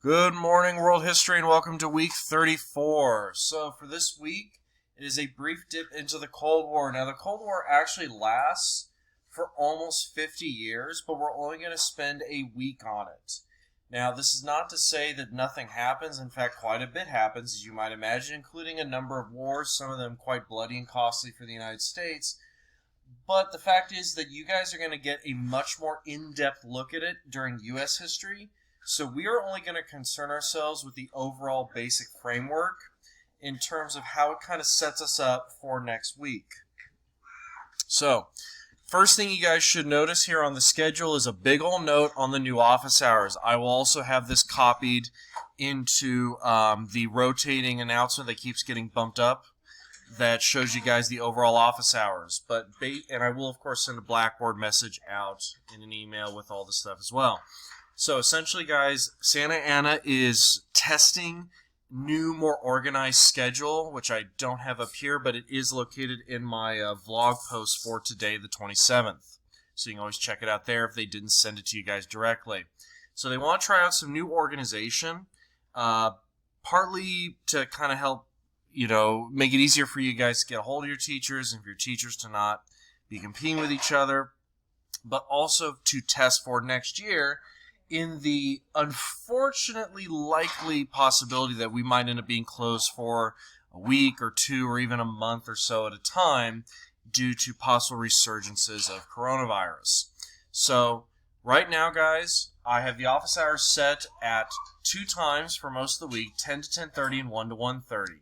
Good morning, world history, and welcome to week 34. So for this week, it is a brief dip into the Cold War. Now, the Cold War actually lasts for almost 50 years, but we're only going to spend a week on it. Now, this is not to say that nothing happens. In fact, quite a bit happens, as you might imagine, including a number of wars, some of them quite bloody and costly for the United States. But the fact is that you guys are going to get a much more in-depth look at it during U.S. history. So we are only going to concern ourselves with the overall basic framework in terms of how it kind of sets us up for next week. So, first thing you guys should notice here on the schedule is a big old note on the new office hours. I will also have this copied into the rotating announcement that keeps getting bumped up that shows you guys the overall office hours. And I will, of course, send a Blackboard message out in an email with all this stuff as well. So essentially, guys, Santa Ana is testing new, more organized schedule, which I don't have up here, but it is located in my vlog post for today, the 27th. So you can always check it out there if they didn't send it to you guys directly. So they want to try out some new organization, partly to kind of help, make it easier for you guys to get a hold of your teachers and for your teachers to not be competing with each other, but also to test for next year in the unfortunately likely possibility that we might end up being closed for a week or two or even a month or so at a time due to possible resurgences of coronavirus. So right now, guys, I have the office hours set at 2 times for most of the week, 10 to 10:30 and 1 to 1:30.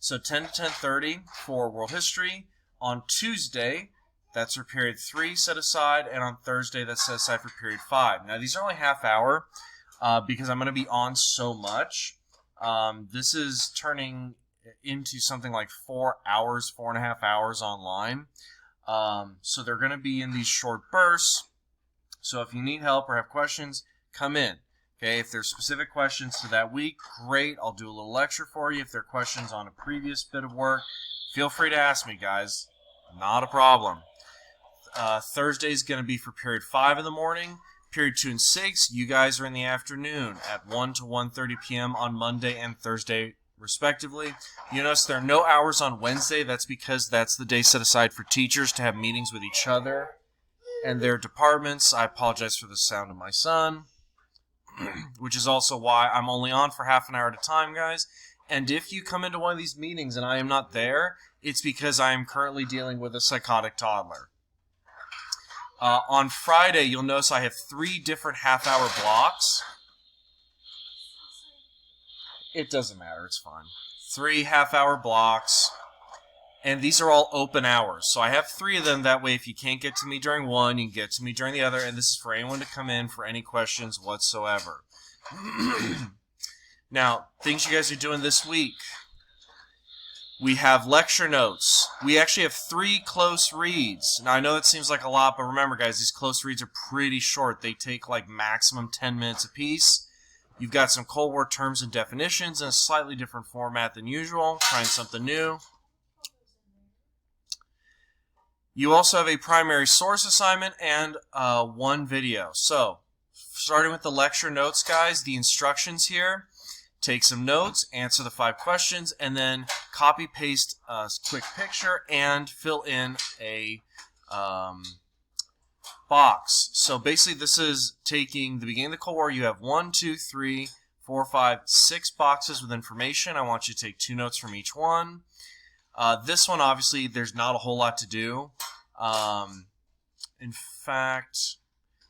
So 10 to 10:30 for world history. On Tuesday, that's for period 3 set aside, and on Thursday that's set aside for period 5. Now these are only half hour because I'm going to be on so much. This is turning into something like 4 hours, 4.5 hours online. So they're going to be in these short bursts. So if you need help or have questions, come in. Okay, if there's specific questions to that week, great. I'll do a little lecture for you. If there are questions on a previous bit of work, feel free to ask me, guys. Not a problem. Thursday is going to be for period 5 in the morning. Period 2 and 6, you guys are in the afternoon at 1 to 1:30 p.m. on Monday and Thursday, respectively. You notice there are no hours on Wednesday. That's because that's the day set aside for teachers to have meetings with each other and their departments. I apologize for the sound of my son, which is also why I'm only on for half an hour at a time, guys. And if you come into one of these meetings and I am not there, it's because I am currently dealing with a psychotic toddler. On Friday, you'll notice I have 3 different half-hour blocks. It doesn't matter. It's fine. 3 half-hour blocks. And these are all open hours. So I have 3 of them. That way, if you can't get to me during one, you can get to me during the other. And this is for anyone to come in for any questions whatsoever. Now, things you guys are doing this week. We have lecture notes. We actually have 3 close reads. Now, I know that seems like a lot, but remember, guys, these close reads are pretty short. They take like maximum 10 minutes apiece. You've got some Cold War terms and definitions in a slightly different format than usual, trying something new. You also have a primary source assignment and 1 video. So, starting with the lecture notes, guys, the instructions here. Take some notes, answer the 5 questions, and then copy-paste a quick picture and fill in a box. So basically this is taking the beginning of the Cold War. You have 1, 2, 3, 4, 5, 6 boxes with information. I want you to take 2 notes from each one. This one, obviously, there's not a whole lot to do. In fact,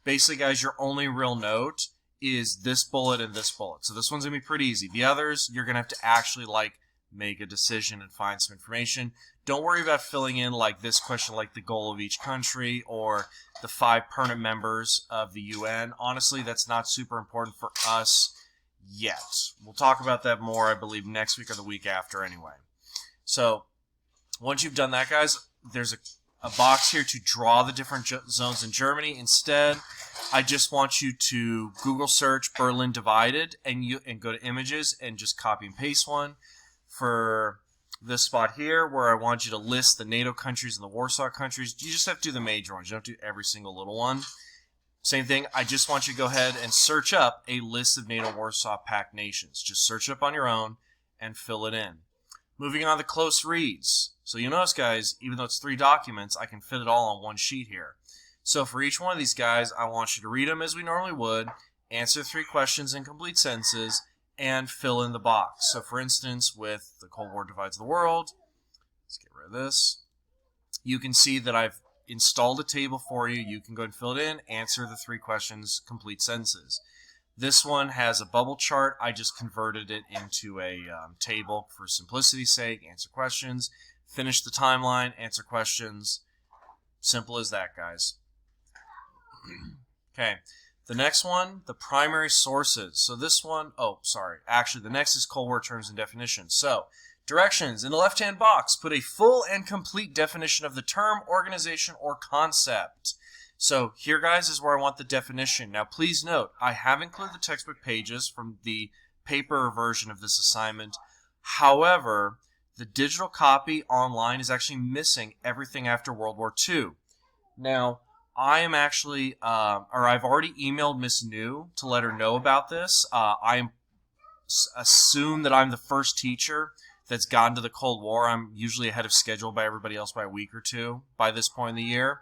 basically, guys, your only real note is this bullet and this bullet. So this one's going to be pretty easy. The others, you're going to have to actually, make a decision and find some information. Don't worry about filling in, this question, the goal of each country or the 5 permanent members of the UN. Honestly, that's not super important for us yet. We'll talk about that more, I believe, next week or the week after anyway. So once you've done that, guys, there's a box here to draw the different zones in Germany. Instead, I just want you to Google search Berlin divided and go to images and just copy and paste one. For this spot here where I want you to list the NATO countries and the Warsaw countries, you just have to do the major ones. You don't have to do every single little one. Same thing, I just want you to go ahead and search up a list of NATO Warsaw Pact nations. Just search it up on your own and fill it in. Moving on to close reads. So you'll notice, guys, even though it's 3 documents, I can fit it all on one sheet here. So for each one of these guys, I want you to read them as we normally would, answer 3 questions in complete sentences, and fill in the box. So for instance, with the Cold War divides the world, let's get rid of this. You can see that I've installed a table for you. You can go and fill it in, answer the 3 questions, complete sentences. This one has a bubble chart. I just converted it into a table for simplicity's sake. Answer questions, finish the timeline, answer questions. Simple as that, guys. Okay, the next one, the primary sources. So this one, actually the next is Cold War terms and definitions. So directions, in the left-hand box, put a full and complete definition of the term, organization, or concept. So here, guys, is where I want the definition. Now, please note, I have included the textbook pages from the paper version of this assignment. However, the digital copy online is actually missing everything after World War II. Now, I am actually, I've already emailed Miss New to let her know about this. I assume that I'm the first teacher that's gotten to the Cold War. I'm usually ahead of schedule by everybody else by a week or 2 by this point in the year.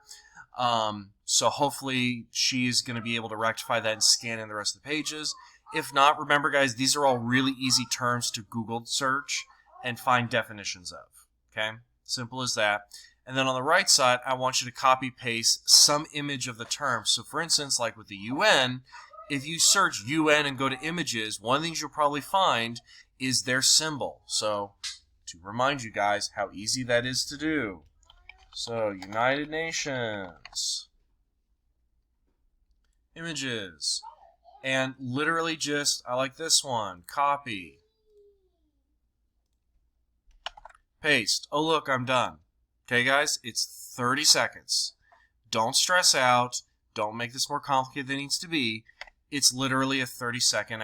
So hopefully she's going to be able to rectify that and scan in the rest of the pages. If not, remember, guys, these are all really easy terms to Google search and find definitions of. Okay? Simple as that. And then on the right side, I want you to copy-paste some image of the term. So for instance, like with the UN, if you search UN and go to images, one of the things you'll probably find is their symbol. So to remind you guys how easy that is to do. So United Nations, images, and literally just, I like this one, copy, paste. Oh look, I'm done. Okay, guys, it's 30 seconds. Don't stress out. Don't make this more complicated than it needs to be. It's literally a 30-second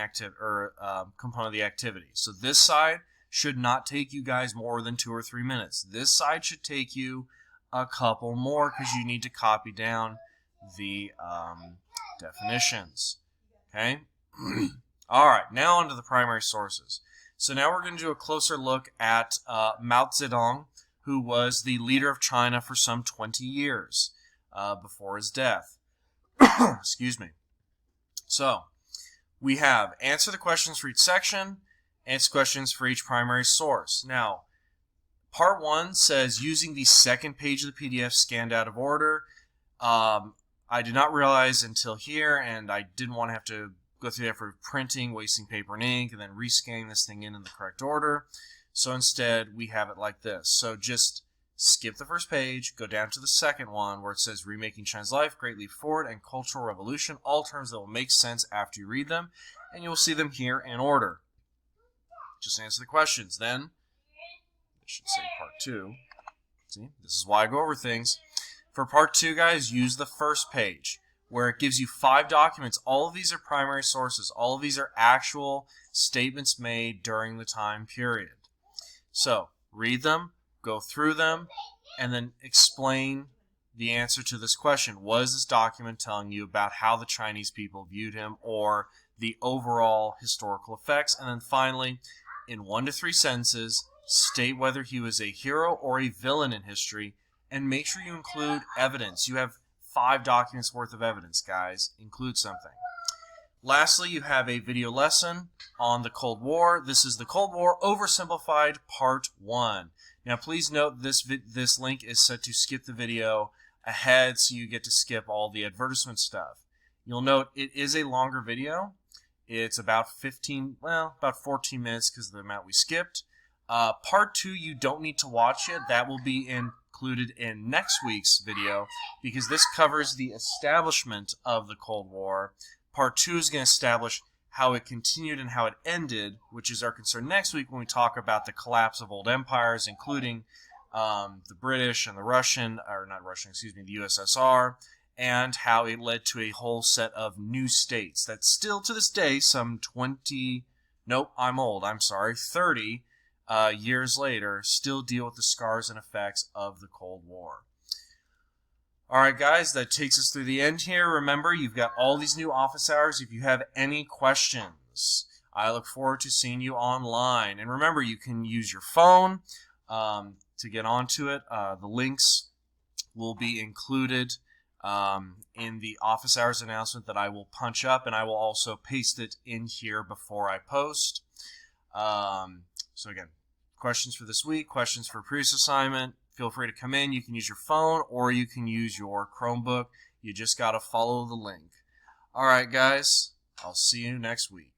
component of the activity. So this side should not take you guys more than 2 or 3 minutes. This side should take you a couple more because you need to copy down the definitions. Okay? All right, now onto the primary sources. So now we're going to do a closer look at Mao Zedong, who was the leader of China for some 20 years before his death. Excuse me. So we have answer the questions for each section, answer questions for each primary source. Now, part 1 says using the second page of the PDF scanned out of order. I did not realize until here, and I didn't want to have to go through the effort of printing, wasting paper and ink, and then rescanning this thing in the correct order. So instead, we have it like this. So just skip the first page, go down to the second one where it says Remaking China's Life, Great Leap Forward, and Cultural Revolution, all terms that will make sense after you read them, and you will see them here in order. Just answer the questions. Then, I should say part 2. See, this is why I go over things. For part 2, guys, use the first page where it gives you 5 documents. All of these are primary sources. All of these are actual statements made during the time period. So, read them, go through them, and then explain the answer to this question. What is this document telling you about how the Chinese people viewed him or the overall historical effects? And then finally, in 1 to 3 sentences, state whether he was a hero or a villain in history, and make sure you include evidence. You have 5 documents worth of evidence, guys. Include something. Lastly, you have a video lesson on the Cold War. This is the Cold War Oversimplified Part 1. Now, please note this link is set to skip the video ahead, so you get to skip all the advertisement stuff. You'll note it is a longer video. It's about 14 minutes because of the amount we skipped. Part 2, you don't need to watch it. That will be included in next week's video because this covers the establishment of the Cold War. Part 2 is going to establish how it continued and how it ended, which is our concern next week when we talk about the collapse of old empires, including the British and the the USSR, and how it led to a whole set of new states that still to this day, some 30 years later, still deal with the scars and effects of the Cold War. All right, guys, that takes us through the end here. Remember, you've got all these new office hours. If you have any questions, I look forward to seeing you online. And remember, you can use your phone to get onto it. The links will be included in the office hours announcement that I will punch up, and I will also paste it in here before I post. So again, questions for this week, questions for previous assignment, feel free to come in. You can use your phone or you can use your Chromebook. You just got to follow the link. All right, guys, I'll see you next week.